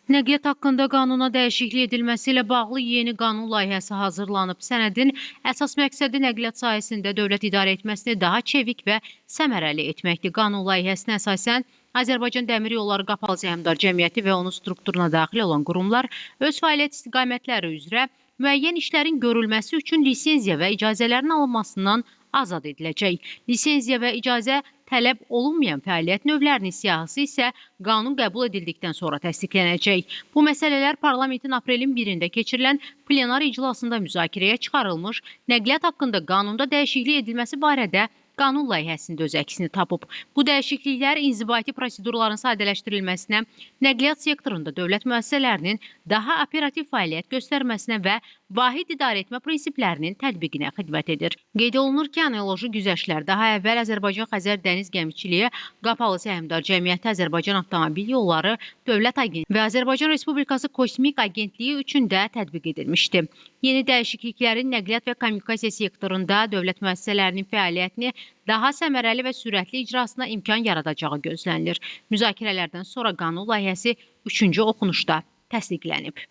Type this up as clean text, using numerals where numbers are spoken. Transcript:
Nəqliyyat haqqında qanuna dəyişiklik edilməsi ilə bağlı yeni qanun layihəsi hazırlanıb. Sənədin əsas məqsədi nəqliyyat sahəsində dövlət idarə etməsini daha çevik və səmərəli etməkdir. Qanun layihəsinə əsasən Azərbaycan Dəmir Yolları Qapalı Səhmdar Cəmiyyəti və onun strukturuna daxil olan qurumlar öz fəaliyyət istiqamətləri üzrə müəyyən işlərin görülməsi üçün lisenziya və icazələrin alınmasından azad ediləcək. Lisenziya və icazə tələb olunmayan fəaliyyət növlərinin siyahısı isə qanun qəbul edildikdən sonra təsdiqlənəcək. Bu məsələlər parlamentin aprelin 1-də keçirilən plenar iclasında müzakirəyə çıxarılmış, nəqliyyat haqqında qanunda dəyişiklik edilməsi barədə qanun layihəsində öz əksini tapıb. Bu dəyişikliklər inzibati prosedurların sadələşdirilməsinə, nəqliyyat sektorunda dövlət müəssisələrinin daha operativ fəaliyyət göstərməsinə və vahid idarəetmə prinsiplərinin tətbiqinə xidmət edir. Qeyd olunur ki, analoji güzəştlər daha əvvəl Azərbaycan-Xəzər Dəniz Gəmiçiliyi Qapalı Səhmdar Cəmiyyəti, Azərbaycan Avtomobil Yolları Dövlət Agentliyi və Azərbaycan Respublikası Kosmik Agentliyi üçün də tətbiq edilmişdi. Yeni dəyişikliklərin nəqliyyat və kommunikasiya sektorunda dövlət müəssisələrinin fəaliyyətini daha səmərəli və sürətli icrasına imkan yaradacağı gözlənilir. Müzakirələrdən sonra qanun layihəsi 3-cü oxunuşda təsdiqlənib.